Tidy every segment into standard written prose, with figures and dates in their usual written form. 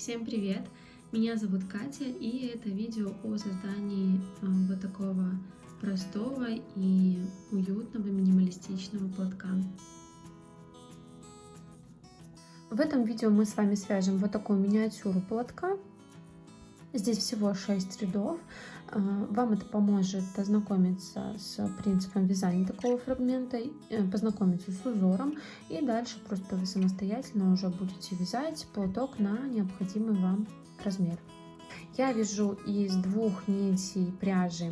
Всем привет! Меня зовут Катя, и это видео о создании вот такого простого и уютного минималистичного платка. В этом видео мы с вами свяжем вот такую миниатюру платка. Здесь всего 6 рядов. Вам это поможет ознакомиться с принципом вязания такого фрагмента, познакомиться с узором, и дальше просто вы самостоятельно уже будете вязать платок на необходимый вам размер. Я вяжу из 2 нитей пряжи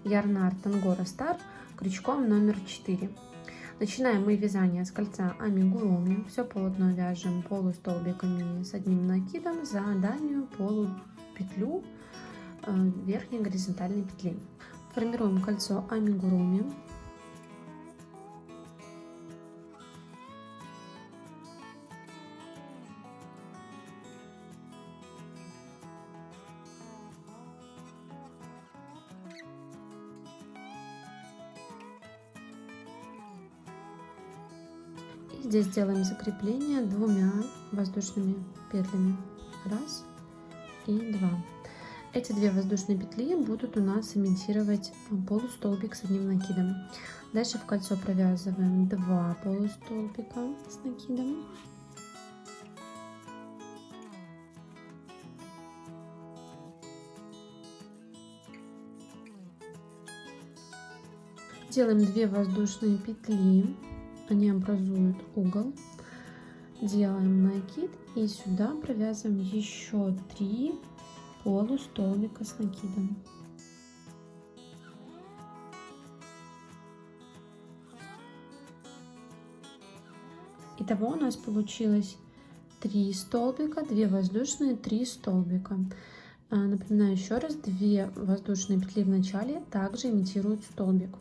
Yarnart Angora Star крючком номер 4. Начинаем мы вязание с кольца амигуруми. Все полотно вяжем полустолбиками с одним накидом за дальнюю полупетлю верхней горизонтальной петли. Формируем кольцо амигуруми. И здесь делаем закрепление 2 воздушными петлями. 1 и 2. Эти 2 воздушные петли будут у нас имитировать полустолбик с одним накидом. Дальше в кольцо провязываем 2 полустолбика с накидом. Делаем 2 воздушные петли, они образуют угол. Делаем накид и сюда провязываем еще 3 полустолбика с накидом. Итого у нас получилось 3 столбика, 2 воздушные, 3 столбика. Напоминаю еще раз, 2 воздушные петли в начале также имитируют столбик.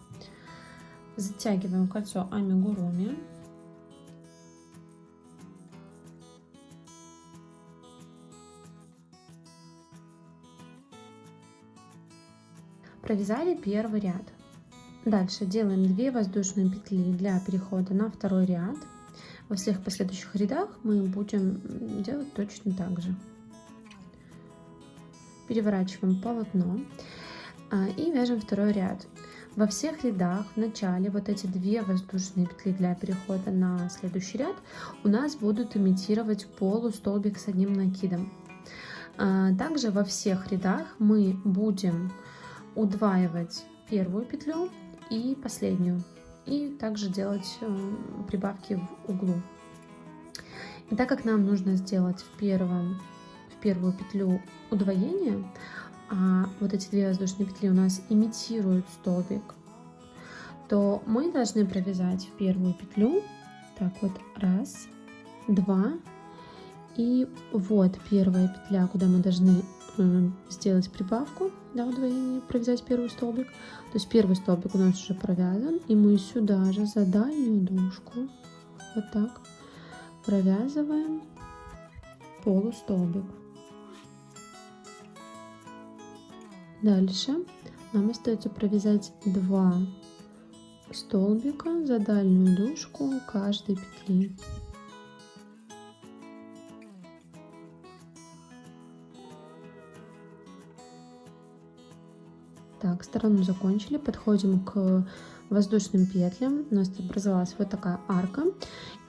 Затягиваем кольцо амигуруми. Провязали первый ряд. Дальше делаем 2 воздушные петли для перехода на второй ряд. Во всех последующих рядах мы будем делать точно так же. Переворачиваем полотно и вяжем второй ряд. Во всех рядах в начале вот эти 2 воздушные петли для перехода на следующий ряд у нас будут имитировать полустолбик с одним накидом. Также во всех рядах мы будем удваивать первую петлю и последнюю, и также делать прибавки в углу. И так как нам нужно сделать в первую петлю удвоение, а вот эти 2 воздушные петли у нас имитируют столбик, то мы должны провязать в первую петлю так вот 1, 2, и вот первая петля, куда мы должны сделать прибавку, да, удвоение, провязать первый столбик. То есть первый столбик у нас уже провязан, и мы сюда же за дальнюю дужку вот так провязываем полустолбик. Дальше нам остается провязать 2 столбика за дальнюю дужку каждой петли. Так, сторону закончили, подходим к воздушным петлям. У нас образовалась вот такая арка,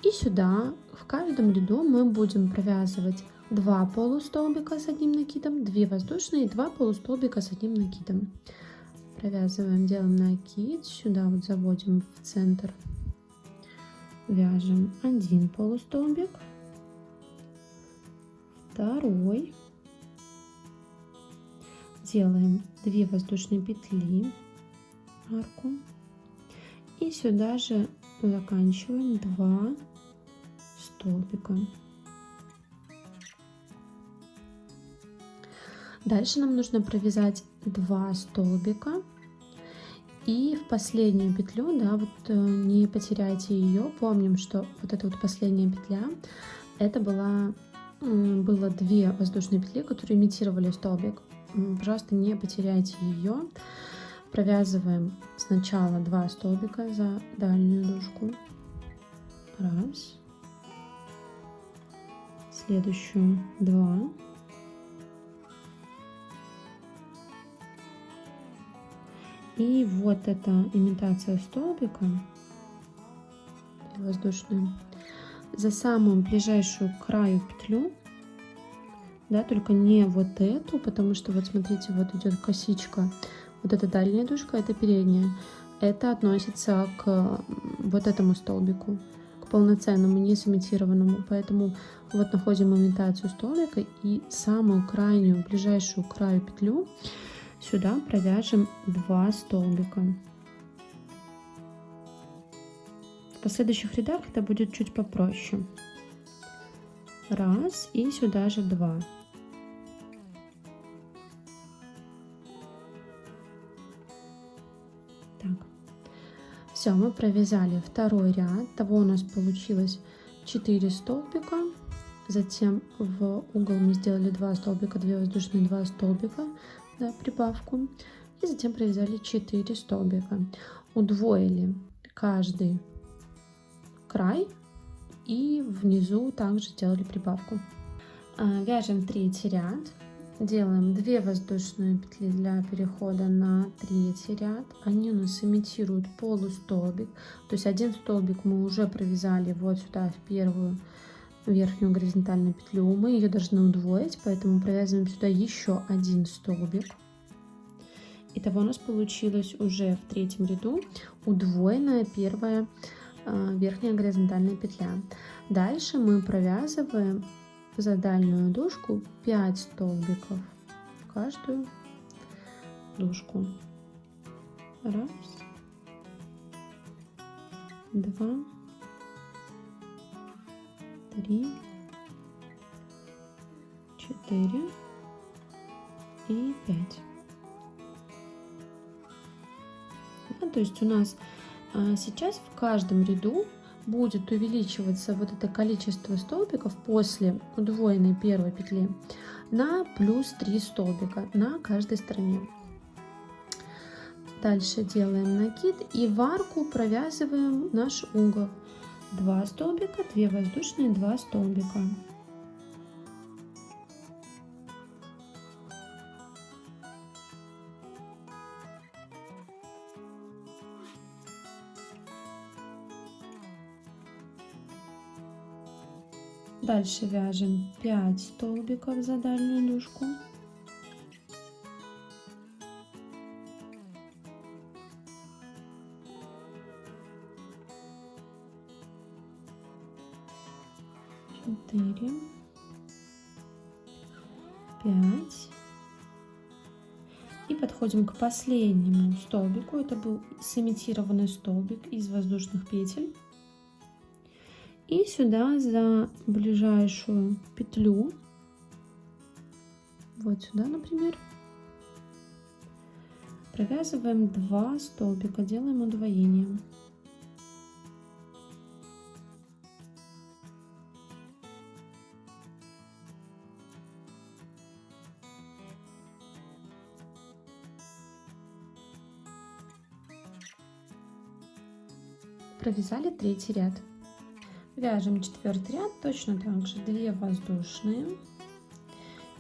и сюда в каждом ряду мы будем провязывать 2 полустолбика с одним накидом, 2 воздушные, 2 полустолбика с одним накидом. Провязываем, делаем накид, сюда вот заводим в центр, вяжем 1 полустолбик, 2, делаем 2 воздушные петли, арку, и сюда же заканчиваем 2 столбика. Дальше нам нужно провязать 2 столбика, и в последнюю петлю, да, вот не потеряйте ее. Помним, что вот эта вот последняя петля, это было 2 воздушные петли, которые имитировали столбик. Пожалуйста, не потеряйте ее. Провязываем сначала 2 столбика за дальнюю дужку. 1, следующую 2, И вот эта имитация столбика воздушную за самую ближайшую к краю петлю, да, только не вот эту, потому что вот смотрите, вот идет косичка, вот эта дальняя дужка, это передняя, это относится к вот этому столбику, к полноценному, не сымитированному, поэтому вот находим имитацию столбика и самую крайнюю, ближайшую к краю петлю сюда провяжем 2 столбика. В последующих рядах это будет чуть попроще. Раз, и сюда же 2. Так. Все, мы провязали второй ряд. Того у нас получилось 4 столбика. Затем в угол мы сделали 2 столбика, 2 воздушные, 2 столбика, да, прибавку. И затем провязали 4 столбика. Удвоили каждый край и внизу также сделали прибавку. Вяжем третий ряд, делаем 2 воздушные петли для перехода на третий ряд. Они у нас имитируют полустолбик, то есть один столбик мы уже провязали вот сюда в первую верхнюю горизонтальную петлю, мы ее должны удвоить, поэтому провязываем сюда еще один столбик. Итого у нас получилось уже в третьем ряду удвоенная первая верхняя горизонтальная петля. Дальше мы провязываем за дальнюю дужку 5 столбиков в каждую дужку. Раз, 2, 3, 4 и 5. Да, то есть у нас сейчас в каждом ряду будет увеличиваться вот это количество столбиков после удвоенной первой петли на плюс 3 столбика на каждой стороне. Дальше делаем накид и в арку провязываем наш угол. 2 столбика, 2 воздушные, 2 столбика. Дальше вяжем 5 столбиков за дальнюю дужку. Четыре, 5. И подходим к последнему столбику. Это был сымитированный столбик из воздушных петель. И сюда за ближайшую петлю, вот сюда, например, провязываем 2 столбика, делаем удвоение. Провязали третий ряд. Вяжем четвертый ряд, точно так же 2 воздушные,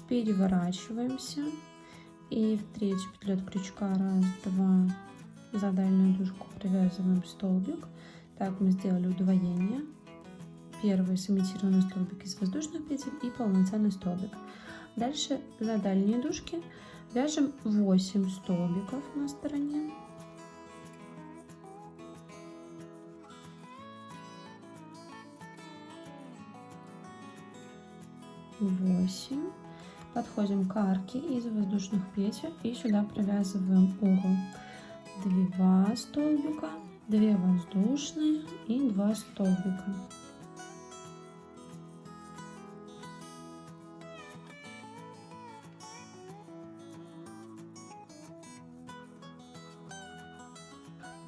переворачиваемся и в третью петлю от крючка 1, 2, за дальнюю дужку провязываем столбик. Так мы сделали удвоение. Первый сымитированный столбик из воздушных петель и полноценный столбик. Дальше за дальние дужки вяжем 8 столбиков на стороне. 8. Подходим к арке из воздушных петель и сюда провязываем угол. 2 столбика, 2 воздушные и 2 столбика.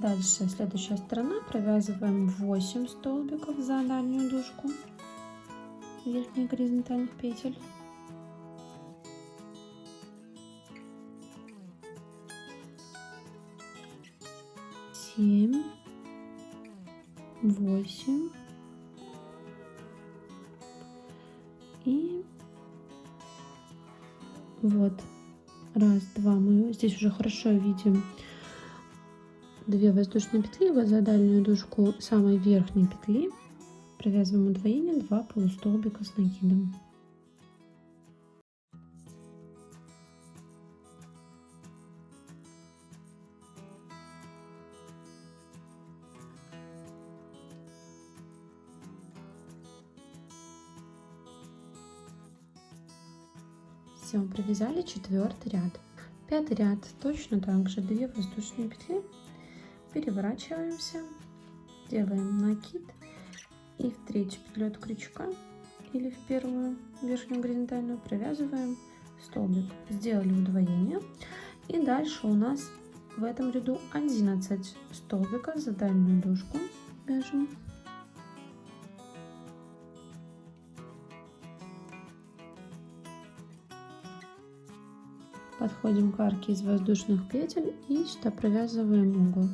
Дальше следующая сторона, провязываем 8 столбиков за дальнюю дужку верхних горизонтальных петель. 7, 8 и вот 1, 2. Мы здесь уже хорошо видим 2 воздушные петли за дальнюю дужку самой верхней петли, провязываем удвоение, 2 полустолбика с накидом. Все, провязали 4-й ряд. 5-й ряд точно так же, 2 воздушные петли, переворачиваемся, делаем накид и в 3-ю петлю от крючка или в 1-ю верхнюю горизонтальную провязываем столбик. Сделали удвоение, и дальше у нас в этом ряду 11 столбиков за дальнюю дужку вяжем. Подходим к арке из воздушных петель и сюда провязываем угол.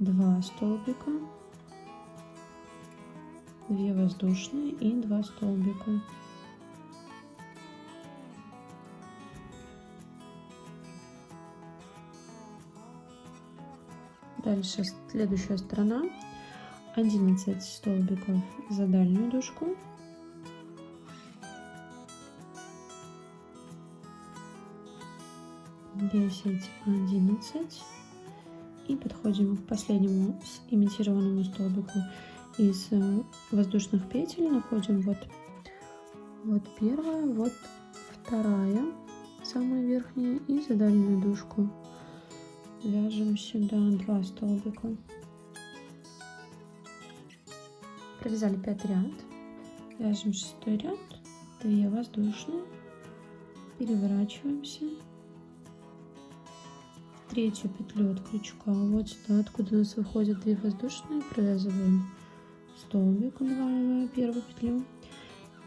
2 столбика, 2 воздушные и 2 столбика. Дальше следующая сторона. 11 столбиков за дальнюю дужку. 10, 11, и подходим к последнему имитированному столбику из воздушных петель, находим вот первая, вот вторая, самая верхняя, и за дальнюю дужку вяжем сюда 2 столбика. Провязали 5 ряд, вяжем 6-й ряд, 2 воздушные, переворачиваемся. 3-ю петлю от крючка вот сюда, откуда у нас выходят 2 воздушные, провязываем столбик, удваивая 1-ю петлю,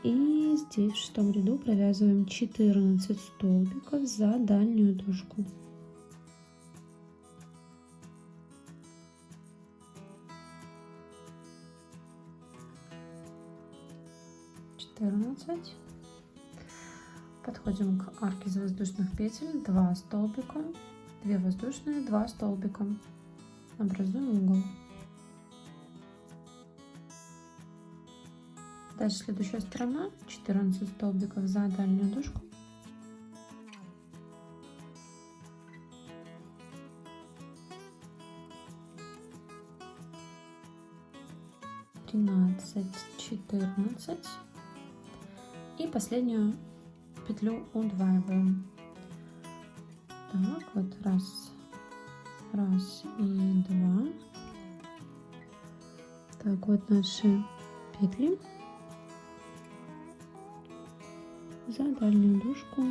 и здесь в 6-м ряду провязываем 14 столбиков за дальнюю дужку. Подходим к арке из воздушных петель, 2 столбика, 2 воздушные, 2 столбика, образуем угол. Дальше следующая сторона, 14 столбиков за дальнюю дужку. (13, 14) и последнюю петлю удваиваем. Так, вот раз и 2. Так, вот наши петли за дальнюю дужку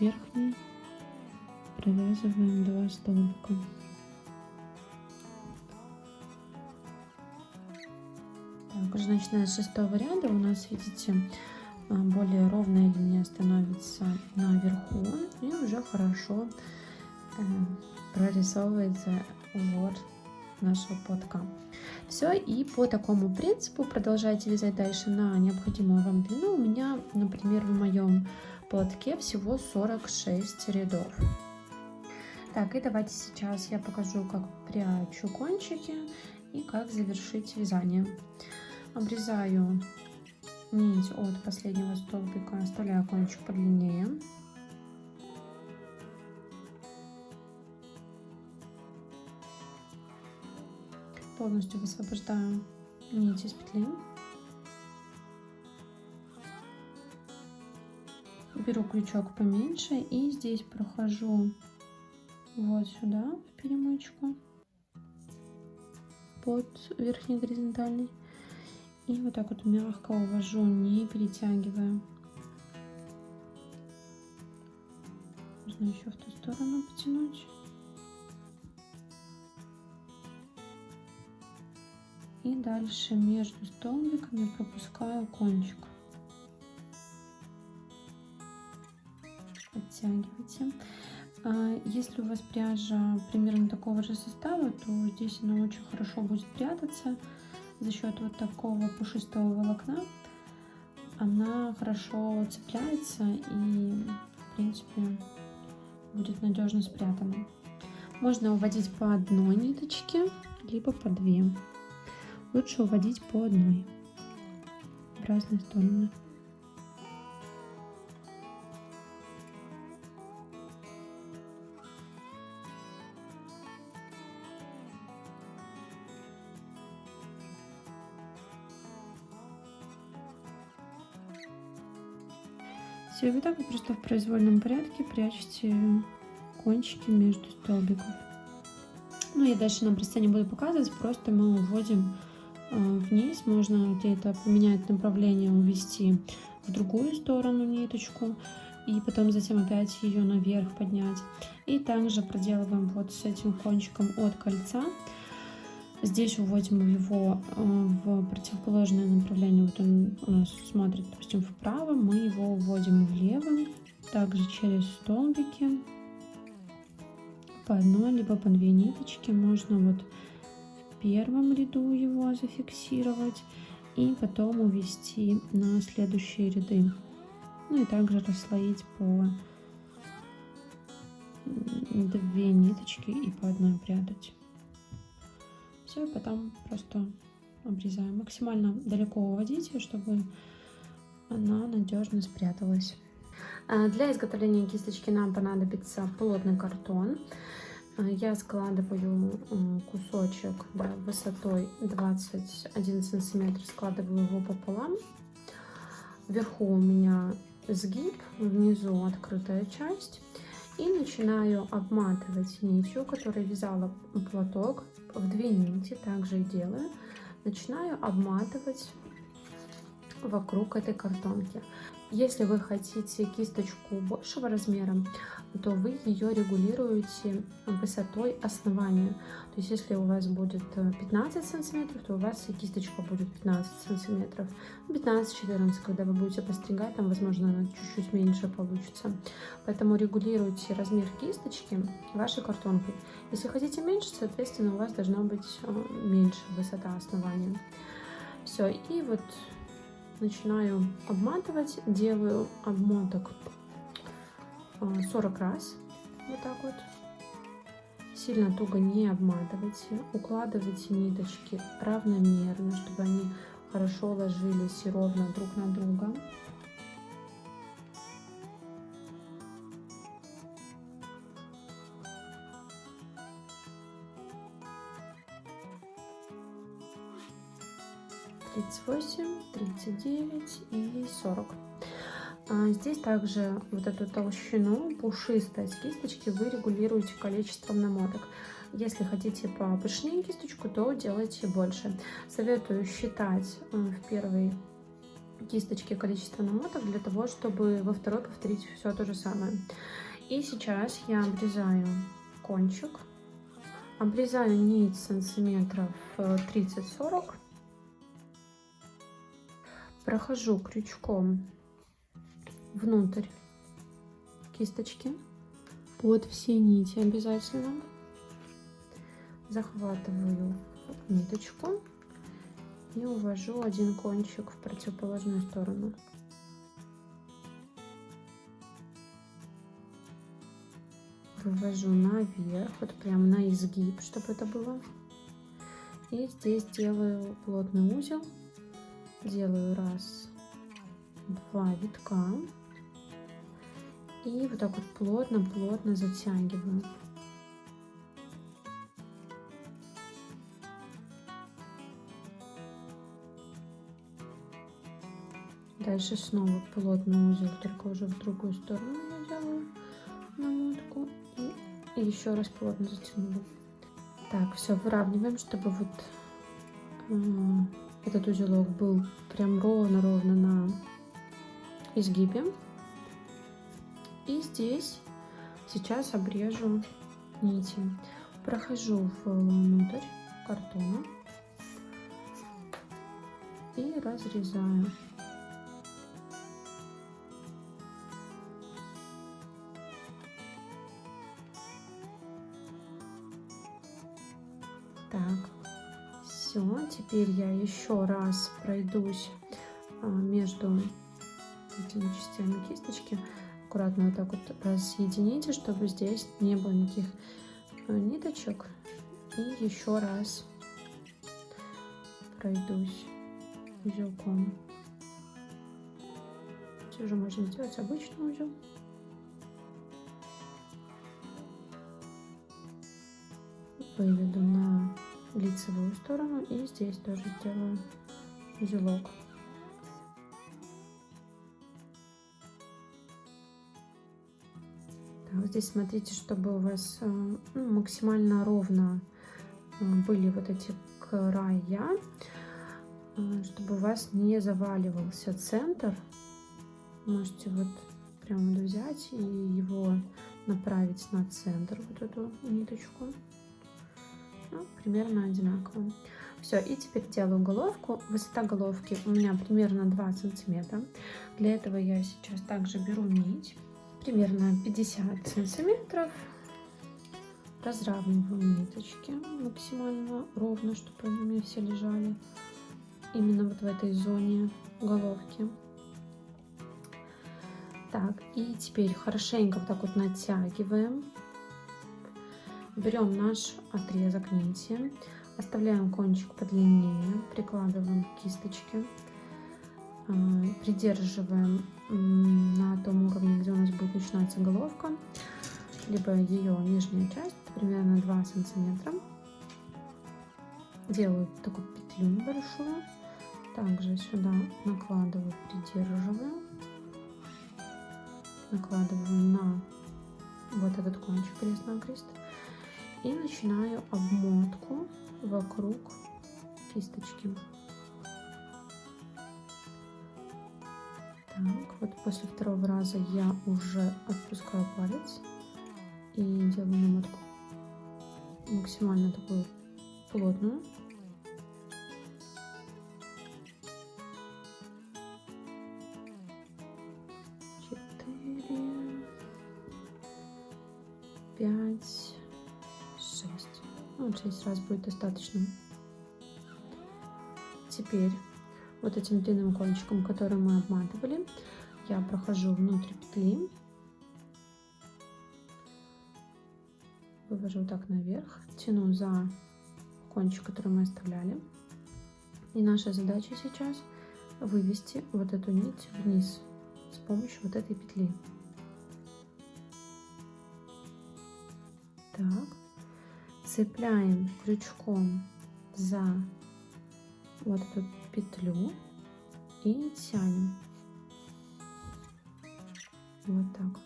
верхней провязываем 2 столбика. Так, уже начиная с 6-го ряда у нас, видите, более ровная линия становится наверху, и уже хорошо прорисовывается узор нашего платка. Все, и по такому принципу продолжайте вязать дальше на необходимую вам длину. У меня, например, в моем платке всего 46 рядов. Так, и давайте сейчас я покажу, как прячу кончики и как завершить вязание. Обрезаю нить от последнего столбика, оставляю кончик подлиннее. Полностью высвобождаю нить из петли. Беру крючок поменьше и здесь прохожу вот сюда в перемычку под верхней горизонтальной. И вот так вот мягко увожу, не перетягивая. Можно еще в ту сторону потянуть. И дальше между столбиками пропускаю кончик. Подтягивайте. Если у вас пряжа примерно такого же состава, то здесь она очень хорошо будет прятаться. За счет вот такого пушистого волокна она хорошо цепляется и, в принципе, будет надежно спрятана. Можно уводить по одной ниточке, либо по две. Лучше уводить по одной в разные стороны. Все, вот так вот просто в произвольном порядке прячете кончики между столбиков. Ну, я дальше на образце не буду показывать, просто мы уводим вниз. Можно где-то поменять направление, увести в другую сторону ниточку и потом затем опять ее наверх поднять. И также проделываем вот с этим кончиком от кольца. Здесь уводим его в противоположное направление. Вот он у нас смотрит, допустим, вправо, мы его уводим влево, также через столбики по одной либо по две ниточки. Можно вот в первом ряду его зафиксировать и потом увести на следующие ряды. Ну и также расслоить по две ниточки и по одной прятать. Все, и потом просто обрезаем. Максимально далеко уводите, чтобы она надежно спряталась. Для изготовления кисточки нам понадобится плотный картон. Я складываю кусочек, да, высотой 21 сантиметр, складываю его пополам. Вверху у меня сгиб, внизу открытая часть. И начинаю обматывать нитью, которой вязала платок, в две нити, также и делаю. Начинаю обматывать вокруг этой картонки. Если вы хотите кисточку большего размера, то вы ее регулируете высотой основания. То есть если у вас будет 15 сантиметров, то у вас и кисточка будет 15 сантиметров. 15-14, когда вы будете постригать, там, возможно, она чуть-чуть меньше получится. Поэтому регулируйте размер кисточки вашей картонкой. Если хотите меньше, соответственно, у вас должна быть меньше высота основания. Все, и вот начинаю обматывать, делаю обмоток 40 раз, вот так вот. Сильно туго не обматывайте, укладывайте ниточки равномерно, чтобы они хорошо ложились и ровно друг на друга. (38, 39 и 40). Здесь также вот эту толщину, пушистость кисточки вы регулируете количеством намоток. Если хотите попышнее кисточку, то делайте больше. Советую считать в первой кисточке количество намоток для того, чтобы во второй повторить все то же самое. И сейчас я обрезаю кончик, обрезаю нить сантиметров 30-40, прохожу крючком внутрь кисточки под все нити обязательно, захватываю ниточку и увожу один кончик в противоположную сторону. Вывожу наверх, вот прям на изгиб, чтобы это было. И здесь делаю плотный узел, делаю раз, два витка и вот так вот плотно затягиваю. Дальше снова плотный узел, только уже в другую сторону я делаю намотку и еще раз плотно затянула. Так, все, выравниваем, чтобы вот этот узелок был прям ровно на изгибе. И здесь сейчас обрежу нити. Прохожу внутрь картона и разрезаю. Так, все, теперь я еще раз пройдусь между этими частями кисточки. Аккуратно вот так вот разъедините, чтобы здесь не было никаких ниточек и еще раз пройдусь узелком. Здесь уже можно сделать обычный узел. Выведу на лицевую сторону и здесь тоже сделаю узелок. Так, здесь смотрите, чтобы у вас максимально ровно были вот эти края, чтобы у вас не заваливался центр. Можете вот прямо взять и его направить на центр, вот эту ниточку. Ну, примерно одинаково. Все, и теперь делаю головку. Высота головки у меня примерно 2 сантиметра. Для этого я сейчас также беру нить, примерно 50 сантиметров. Разравниваю ниточки максимально ровно, чтобы они у меня все лежали именно вот в этой зоне головки. Так, и теперь хорошенько вот так вот натягиваем. Берем наш отрезок нити, оставляем кончик подлиннее, прикладываем к кисточке, придерживаем на том уровне, где у нас будет начинаться головка, либо ее нижняя часть, примерно 2 сантиметра. Делаю такую петлю небольшую, также сюда накладываю, придерживаю, накладываю на вот этот кончик крест-накрест. И начинаю обмотку вокруг кисточки. Так, вот после второго раза я уже отпускаю палец и делаю намотку максимально такую плотную. Четыре, 5, 6. Ну, 6 раз будет достаточно. Теперь вот этим длинным кончиком, который мы обматывали, я прохожу внутрь петли, вывожу так наверх, тяну за кончик, который мы оставляли. И наша задача сейчас вывести вот эту нить вниз с помощью вот этой петли. Так, цепляем крючком за вот эту петлю и тянем. Вот так.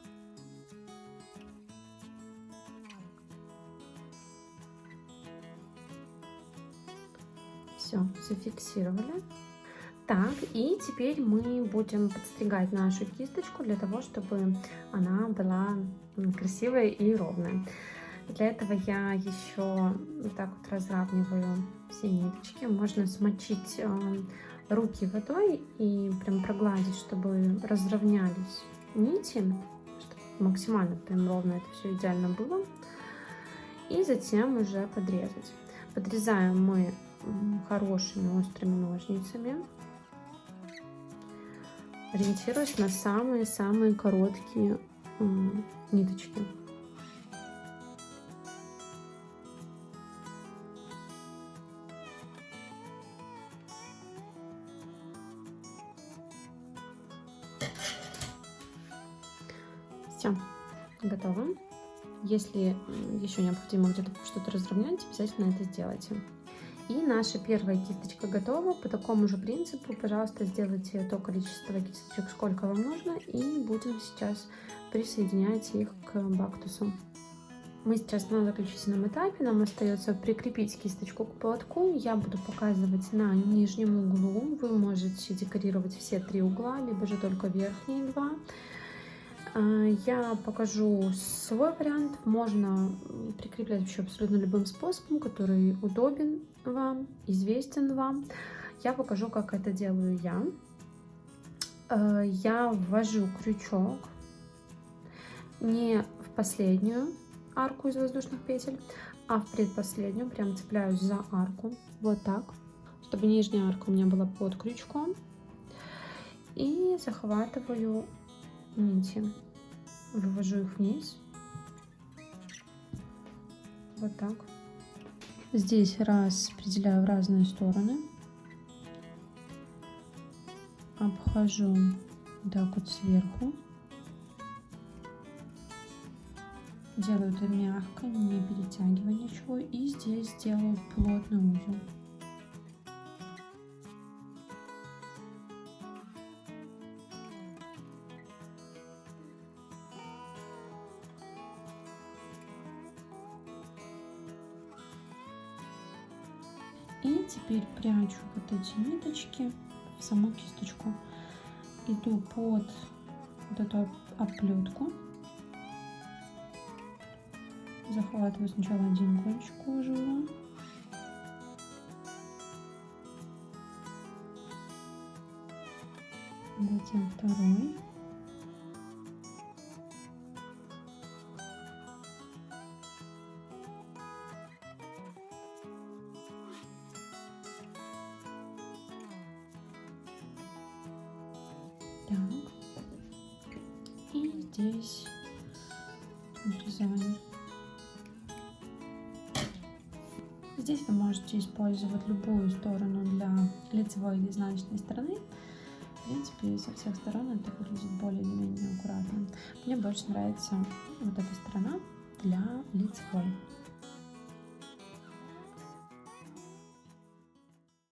Все, зафиксировали. Так, и теперь мы будем подстригать нашу кисточку для того, чтобы она была красивая и ровная. Для этого я еще вот так вот разравниваю все ниточки. Можно смочить руки водой и прям прогладить, чтобы разровнялись нити, чтобы максимально прям ровно это все идеально было. И затем уже подрезать. Подрезаем мы хорошими острыми ножницами, ориентируясь на самые-самые короткие ниточки. Все, готово. Если еще необходимо где-то что-то разровнять, обязательно это сделайте. И наша первая кисточка готова. По такому же принципу, пожалуйста, сделайте то количество кисточек, сколько вам нужно, и будем сейчас присоединять их к бактусу. Мы сейчас на заключительном этапе, нам остается прикрепить кисточку к поводку. Я буду показывать на нижнем углу. Вы можете декорировать все 3 угла, либо же только верхние 2. Я покажу свой вариант. Можно прикреплять вообще абсолютно любым способом, который удобен вам, известен вам. Я покажу, как это делаю я. Я ввожу крючок не в последнюю арку из воздушных петель, а в предпоследнюю. Прям цепляюсь за арку. Вот так, чтобы нижняя арка у меня была под крючком. И захватываю нити, вывожу их вниз, Вот так. Здесь распределяю в разные стороны. Обхожу вот так вот сверху. Делаю это мягко, не перетягивая ничего. И здесь делаю плотный узел. И теперь прячу вот эти ниточки в саму кисточку. Иду под вот эту оплетку. Захватываю сначала один кончик кожи, затем второй. Так. И здесь обрезаем. Здесь вы можете использовать любую сторону для лицевой или изнаночной стороны. В принципе, со всех сторон это выглядит более или менее аккуратно. Мне больше нравится вот эта сторона для лицевой.